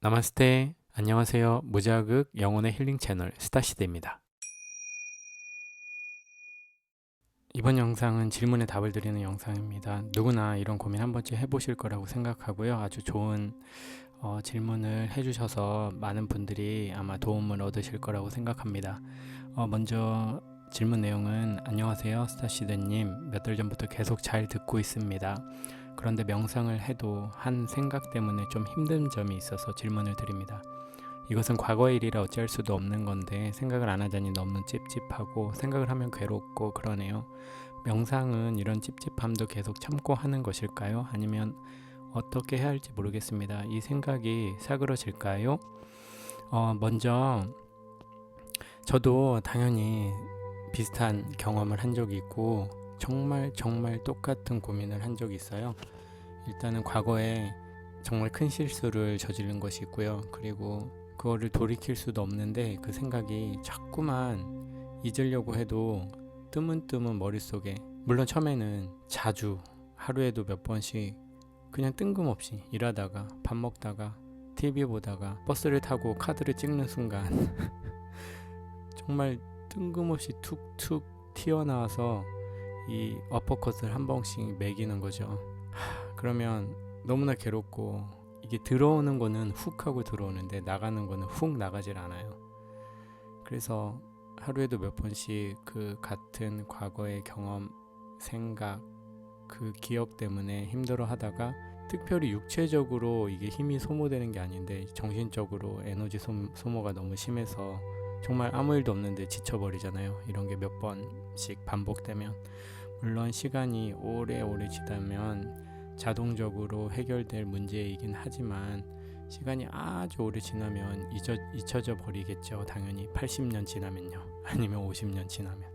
나마스테. 안녕하세요. 무자극 영혼의 힐링 채널 스타시대입니다. 이번 영상은 질문에 답을 드리는 영상입니다. 누구나 이런 고민 한 번쯤 해보실 거라고 생각하고요. 아주 좋은 질문을 해주셔서 많은 분들이 아마 도움을 얻으실 거라고 생각합니다. 먼저 질문 내용은: 안녕하세요 스타시대님, 몇 달 전부터 계속 잘 듣고 있습니다. 그런데 명상을 해도 한 생각 때문에 좀 힘든 점이 있어서 질문을 드립니다. 이것은 과거의 일이라 어찌할 수도 없는 건데 생각을 안 하자니 너무 찝찝하고 생각을 하면 괴롭고 그러네요. 명상은 이런 찝찝함도 계속 참고 하는 것일까요? 아니면 어떻게 해야 할지 모르겠습니다. 이 생각이 사그러질까요? 먼저 저도 당연히 비슷한 경험을 한 적이 있고 정말 똑같은 고민을 한 적이 있어요. 일단은 과거에 정말 큰 실수를 저지른 것이 있고요. 그리고 그거를 돌이킬 수도 없는데 그 생각이 자꾸만 잊으려고 해도 뜨문뜨문 머릿속에, 물론 처음에는 자주 하루에도 몇 번씩 그냥 뜬금없이 일하다가 밥 먹다가 TV 보다가 버스를 타고 카드를 찍는 순간 정말 뜬금없이 툭툭 튀어나와서 이 어퍼컷을 한 번씩 매기는 거죠. 그러면 너무나 괴롭고, 이게 들어오는 거는 훅 하고 들어오는데 나가는 거는 훅 나가질 않아요. 그래서 하루에도 몇 번씩 그 같은 과거의 경험, 생각, 그 기억 때문에 힘들어 하다가, 특별히 육체적으로 이게 힘이 소모되는 게 아닌데 정신적으로 에너지 소모가 너무 심해서 정말 아무 일도 없는데 지쳐버리잖아요. 이런 게 몇 번씩 반복되면. 물론 시간이 오래 지나면 자동적으로 해결될 문제이긴 하지만 시간이 아주 오래 지나면 잊혀져 버리겠죠. 당연히 80년 지나면요. 아니면 50년 지나면.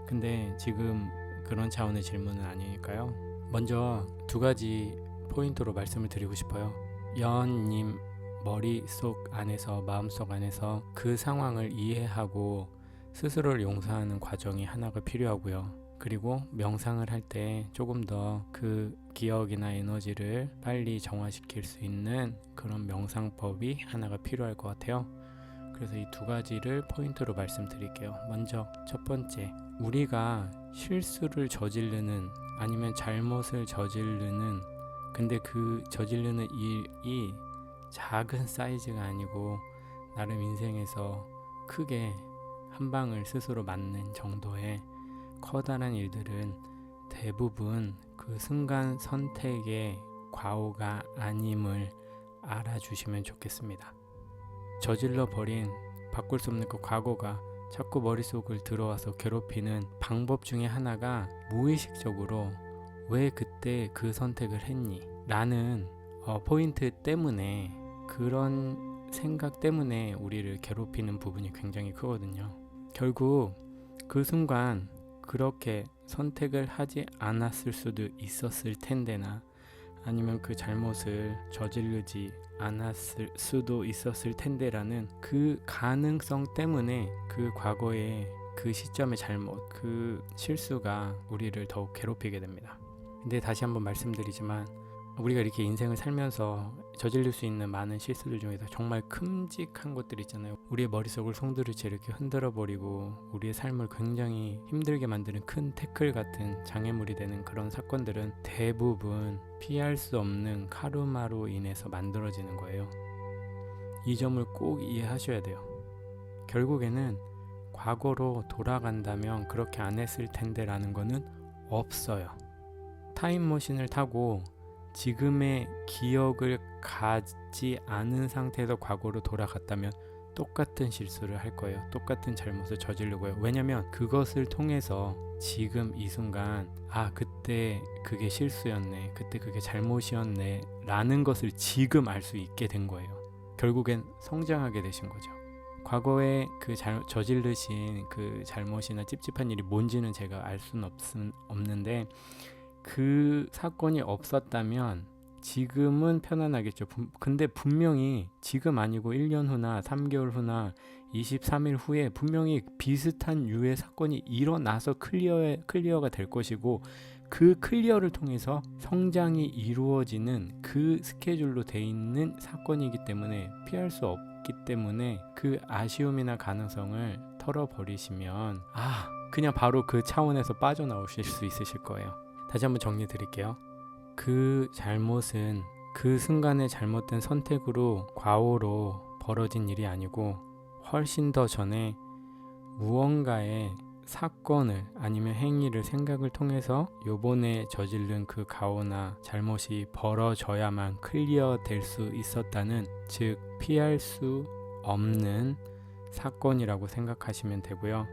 근데 지금 그런 차원의 질문은 아니니까요. 먼저 두 가지 포인트로 말씀을 드리고 싶어요. 연님 머릿속 안에서, 마음속 안에서 그 상황을 이해하고 스스로를 용서하는 과정이 하나가 필요하고요. 그리고 명상을 할 때 조금 더 그 기억이나 에너지를 빨리 정화시킬 수 있는 그런 명상법이 하나가 필요할 것 같아요. 그래서 이 두 가지를 포인트로 말씀드릴게요. 먼저 첫 번째, 우리가 실수를 저지르는, 아니면 잘못을 저지르는, 근데 그 저지르는 일이 작은 사이즈가 아니고 나름 인생에서 크게 한 방을 스스로 맞는 정도의 커다란 일들은 대부분 그 순간 선택의 과오가 아님을 알아주시면 좋겠습니다. 저질러 버린 바꿀 수 없는 그 과거가 자꾸 머릿속을 들어와서 괴롭히는 방법 중에 하나가, 무의식적으로 왜 그때 그 선택을 했니? 라는 포인트 때문에, 그런 생각 때문에 우리를 괴롭히는 부분이 굉장히 크거든요. 결국 그 순간 그렇게 선택을 하지 않았을 수도 있었을 텐데나, 아니면 그 잘못을 저지르지 않았을 수도 있었을 텐데라는 그 가능성 때문에 그 과거의 그 시점의 잘못, 그 실수가 우리를 더욱 괴롭히게 됩니다. 근데 다시 한번 말씀드리지만, 우리가 이렇게 인생을 살면서 저지를 수 있는 많은 실수들 중에서 정말 큼직한 것들 있잖아요. 우리의 머릿속을 송두리째 이렇게 흔들어 버리고 우리의 삶을 굉장히 힘들게 만드는 큰 태클 같은 장애물이 되는 그런 사건들은 대부분 피할 수 없는 카르마로 인해서 만들어지는 거예요. 이 점을 꼭 이해하셔야 돼요. 결국에는 과거로 돌아간다면 그렇게 안 했을 텐데 라는 거는 없어요. 타임머신을 타고 지금의 기억을 가지 않은 상태에서 과거로 돌아갔다면 똑같은 실수를 할 거예요. 똑같은 잘못을 저지르고요. 왜냐면 그것을 통해서 지금 이 순간, 그때 그게 실수였네, 그때 그게 잘못이었네 라는 것을 지금 알 수 있게 된 거예요. 결국엔 성장하게 되신 거죠. 과거에 그 저지르신 그 잘못이나 찝찝한 일이 뭔지는 제가 알 수는 없는데, 그 사건이 없었다면 지금은 편안하겠죠. 근데 분명히 지금 아니고 1년 후나 3개월 후나 23일 후에 분명히 비슷한 유의 사건이 일어나서 클리어가 될 것이고, 그 클리어를 통해서 성장이 이루어지는 그 스케줄로 돼 있는 사건이기 때문에 피할 수 없기 때문에 그 아쉬움이나 가능성을 털어버리시면 그냥 바로 그 차원에서 빠져나오실 수 있으실 거예요. 다시 한번 정리해 드릴게요. 그 잘못은 그 순간의 잘못된 선택으로 과오로 벌어진 일이 아니고 훨씬 더 전에 무언가의 사건을 아니면 행위를 생각을 통해서 요번에 저지른 그 가오나 잘못이 벌어져야만 클리어 될 수 있었다는, 즉 피할 수 없는 사건이라고 생각하시면 되고요.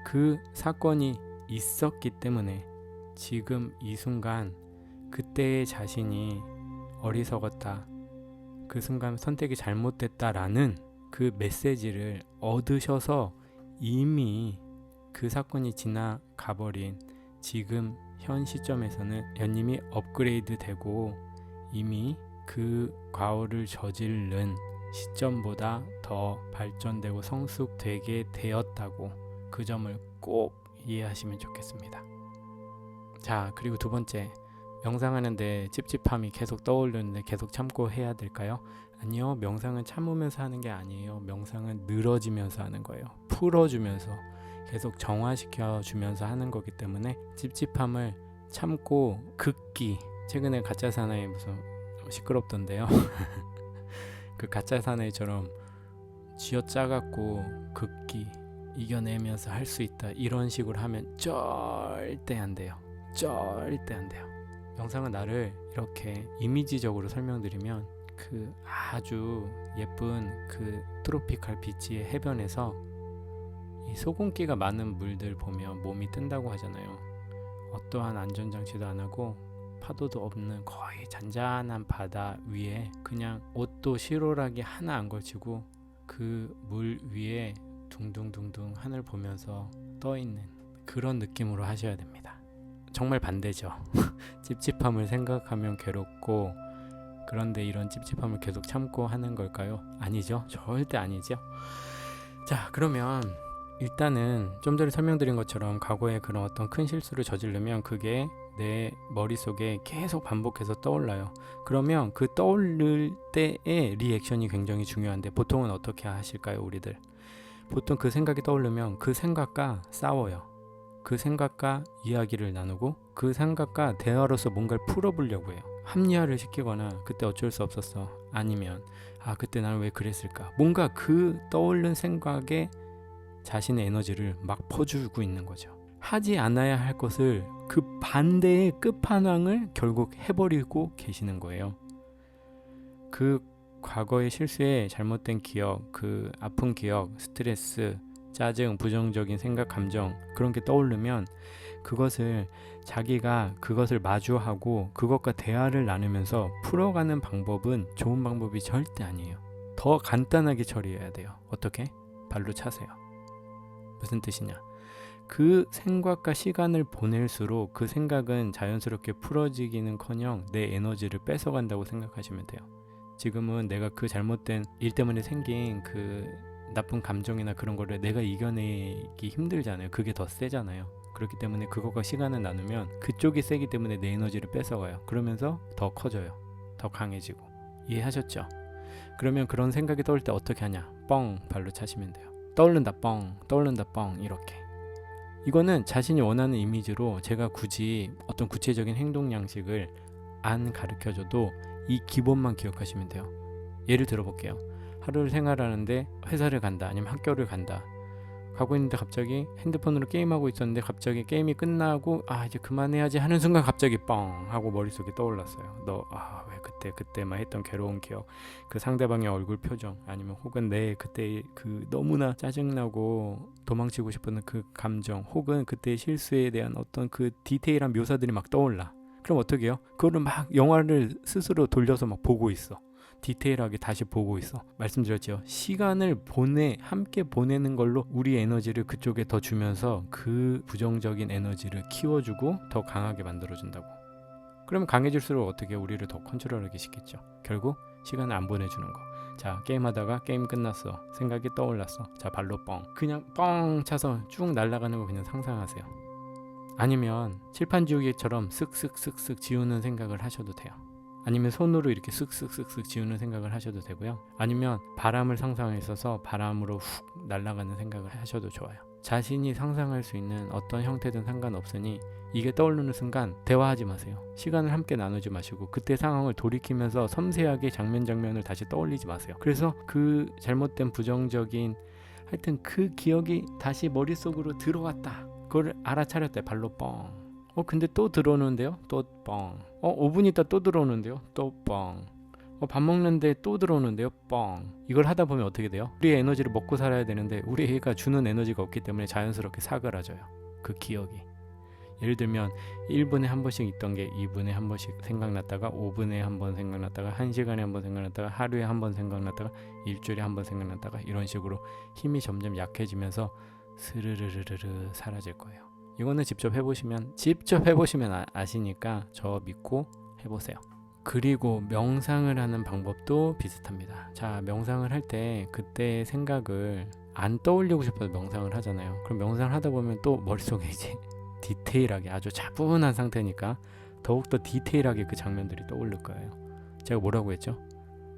그 사건이 있었기 때문에 지금 이 순간 그때의 자신이 어리석었다, 그 순간 선택이 잘못됐다라는 그 메시지를 얻으셔서 이미 그 사건이 지나가버린 지금 현 시점에서는 연님이 업그레이드 되고 이미 그 과오를 저지른 시점보다 더 발전되고 성숙되게 되었다고, 그 점을 꼭 이해하시면 좋겠습니다. 자, 그리고 두 번째, 명상하는데 찝찝함이 계속 떠오르는데 계속 참고 해야 될까요? 아니요, 명상은 참으면서 하는 게 아니에요. 명상은 늘어지면서 하는 거예요. 풀어주면서 계속 정화시켜 주면서 하는 거기 때문에 찝찝함을 참고 극기, 최근에 가짜 사나이 무슨 시끄럽던데요. 그 가짜 사나이처럼 쥐어짜갖고 극기 이겨내면서 할 수 있다, 이런 식으로 하면 절대 안 돼요. 절대 안 돼요. 명상은 나를 이렇게 이미지적으로 설명드리면 그 아주 예쁜 그 트로피칼 비치의 해변에서 이 소금기가 많은 물들 보면 몸이 뜬다고 하잖아요. 어떠한 안전장치도 안 하고 파도도 없는 거의 잔잔한 바다 위에 그냥 옷도 시로라기 하나 안 걸치고 그 물 위에 둥둥둥둥 하늘 보면서 떠있는 그런 느낌으로 하셔야 됩니다. 정말 반대죠. 찝찝함을 생각하면 괴롭고, 그런데 이런 찝찝함을 계속 참고 하는 걸까요? 아니죠. 절대 아니죠. 자, 그러면 일단은 좀 전에 설명드린 것처럼 과거에 그런 어떤 큰 실수를 저지르면 그게 내 머릿속에 계속 반복해서 떠올라요. 그러면 그 떠오를 때의 리액션이 굉장히 중요한데 보통은 어떻게 하실까요, 우리들? 보통 그 생각이 떠오르면 그 생각과 싸워요. 그 생각과 이야기를 나누고 그 생각과 대화로서 뭔가를 풀어보려고 해요. 합리화를 시키거나 그때 어쩔 수 없었어, 아니면 그때 나는 왜 그랬을까, 뭔가 그 떠오른 생각에 자신의 에너지를 막 퍼주고 있는 거죠. 하지 않아야 할 것을 그 반대의 끝판왕을 결국 해버리고 계시는 거예요. 그 과거의 실수에 잘못된 기억, 그 아픈 기억, 스트레스, 짜증, 부정적인 생각, 감정, 그런 게 떠오르면 그것을 자기가 그것을 마주하고 그것과 대화를 나누면서 풀어가는 방법은 좋은 방법이 절대 아니에요. 더 간단하게 처리해야 돼요. 어떻게? 발로 차세요. 무슨 뜻이냐? 그 생각과 시간을 보낼수록 그 생각은 자연스럽게 풀어지기는커녕 내 에너지를 뺏어간다고 생각하시면 돼요. 지금은 내가 그 잘못된 일 때문에 생긴 그 나쁜 감정이나 그런 거를 내가 이겨내기 힘들잖아요. 그게 더 세잖아요. 그렇기 때문에 그것과 시간을 나누면 그쪽이 세기 때문에 내 에너지를 뺏어가요. 그러면서 더 커져요. 더 강해지고. 이해하셨죠? 그러면 그런 생각이 떠올 때 어떻게 하냐? 뻥 발로 차시면 돼요. 떠오른다 뻥, 떠오른다 뻥, 이렇게. 이거는 자신이 원하는 이미지로 제가 굳이 어떤 구체적인 행동 양식을 안 가르쳐줘도 이 기본만 기억하시면 돼요. 예를 들어볼게요. 하루를 생활하는데 회사를 간다, 아니면 학교를 간다. 가고 있는데 갑자기 핸드폰으로 게임하고 있었는데 갑자기 게임이 끝나고 이제 그만해야지 하는 순간 갑자기 뻥 하고 머릿속에 떠올랐어요. 너 왜 그때만 했던 괴로운 기억, 그 상대방의 얼굴 표정, 아니면 혹은 내 그때 그 너무나 짜증나고 도망치고 싶었던 그 감정, 혹은 그때의 실수에 대한 어떤 그 디테일한 묘사들이 막 떠올라. 그럼 어떻게 해요? 그거를 막 영화를 스스로 돌려서 막 보고 있어. 디테일하게 다시 보고 있어. 말씀드렸죠. 시간을 함께 보내는 걸로 우리 에너지를 그쪽에 더 주면서 그 부정적인 에너지를 키워주고 더 강하게 만들어준다고. 그러면 강해질수록 어떻게 우리를 더 컨트롤하게 시켰죠. 결국 시간을 안 보내주는 거. 자, 게임하다가 게임 끝났어. 생각이 떠올랐어. 자, 발로 뻥. 그냥 뻥 차서 쭉 날아가는 거 그냥 상상하세요. 아니면 칠판 지우개처럼 쓱쓱쓱쓱 지우는 생각을 하셔도 돼요. 아니면 손으로 이렇게 쓱쓱쓱쓱 지우는 생각을 하셔도 되고요. 아니면 바람을 상상해서 바람으로 훅 날아가는 생각을 하셔도 좋아요. 자신이 상상할 수 있는 어떤 형태든 상관없으니 이게 떠오르는 순간 대화하지 마세요. 시간을 함께 나누지 마시고 그때 상황을 돌이키면서 섬세하게 장면을 다시 떠올리지 마세요. 그래서 그 잘못된 부정적인 하여튼 그 기억이 다시 머릿속으로 들어왔다. 그걸 알아차렸대. 발로 뻥. 근데 또 들어오는데요? 또 뻥. 5분 있다 또 들어오는데요? 또 뻥. 밥 먹는데 또 들어오는데요? 뻥. 이걸 하다 보면 어떻게 돼요? 우리의 에너지를 먹고 살아야 되는데 우리 애가 주는 에너지가 없기 때문에 자연스럽게 사그라져요. 그 기억이. 예를 들면 1분에 한 번씩 있던 게 2분에 한 번씩 생각났다가 5분에 한 번 생각났다가 1시간에 한 번 생각났다가 하루에 한 번 생각났다가 일주일에 한 번 생각났다가 이런 식으로 힘이 점점 약해지면서 스르르르르 사라질 거예요. 이거는 직접 해보시면 아시니까 저 믿고 해보세요. 그리고 명상을 하는 방법도 비슷합니다. 자, 명상을 할 때 그때 생각을 안 떠올리고 싶어서 명상을 하잖아요. 그럼 명상을 하다 보면 또 머릿속에 이제 디테일하게 아주 차분한 상태니까 더욱더 디테일하게 그 장면들이 떠오를 거예요. 제가 뭐라고 했죠?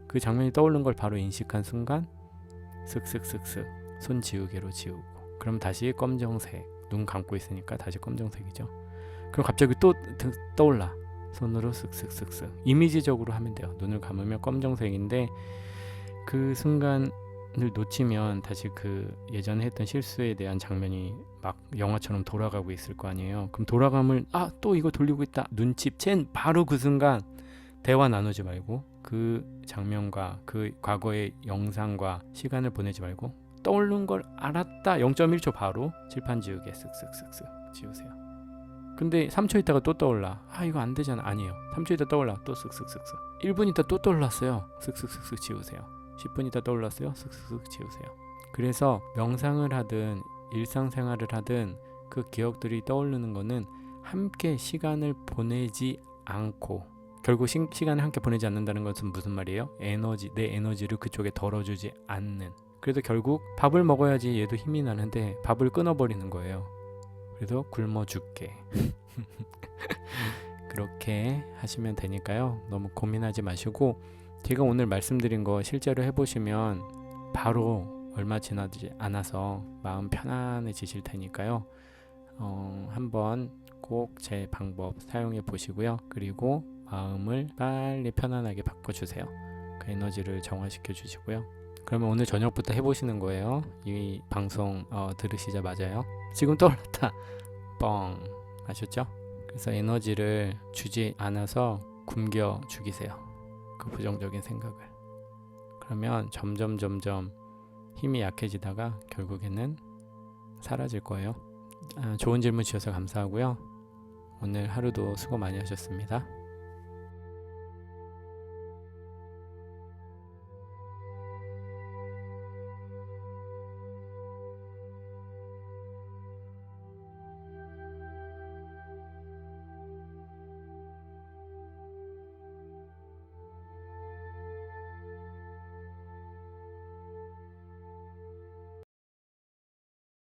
그 장면이 떠오른 걸 바로 인식한 순간 쓱쓱쓱쓱 손 지우개로 지우고 그럼 다시 검정색, 눈 감고 있으니까 다시 검정색이죠. 그럼 갑자기 또 떠올라. 손으로 쓱쓱쓱쓱 이미지적으로 하면 돼요. 눈을 감으면 검정색인데 그 순간을 놓치면 다시 그 예전에 했던 실수에 대한 장면이 막 영화처럼 돌아가고 있을 거 아니에요. 그럼 돌아감을 또 이거 돌리고 있다. 눈치 챈 바로 그 순간 대화 나누지 말고 그 장면과 그 과거의 영상과 시간을 보내지 말고 떠오른 걸 알았다. 0.1초 바로 칠판 지우개 쓱쓱쓱쓱 지우세요. 근데 3초 있다가 또 떠올라. 이거 안 되잖아. 아니에요. 3초 있다 떠올라. 또 쓱쓱쓱쓱 1분 있다 또 떠올랐어요. 쓱쓱쓱쓱 지우세요. 10분 있다 떠올랐어요. 쓱쓱쓱 지우세요. 그래서 명상을 하든 일상생활을 하든 그 기억들이 떠오르는 거는 함께 시간을 보내지 않고 결국 시간을 함께 보내지 않는다는 것은 무슨 말이에요? 내 에너지를 그쪽에 덜어주지 않는. 그래도 결국 밥을 먹어야지 얘도 힘이 나는데 밥을 끊어버리는 거예요. 그래서 굶어 죽게 그렇게 하시면 되니까요. 너무 고민하지 마시고 제가 오늘 말씀드린 거 실제로 해보시면 바로 얼마 지나지 않아서 마음 편안해지실 테니까요. 한번 꼭 제 방법 사용해 보시고요. 그리고 마음을 빨리 편안하게 바꿔주세요. 그 에너지를 정화시켜 주시고요. 그러면 오늘 저녁부터 해보시는 거예요. 이 방송 들으시자마자요. 지금 떠올랐다. 뻥. 아셨죠? 그래서 에너지를 주지 않아서 굶겨 죽이세요. 그 부정적인 생각을. 그러면 점점 힘이 약해지다가 결국에는 사라질 거예요. 좋은 질문 주셔서 감사하고요. 오늘 하루도 수고 많이 하셨습니다.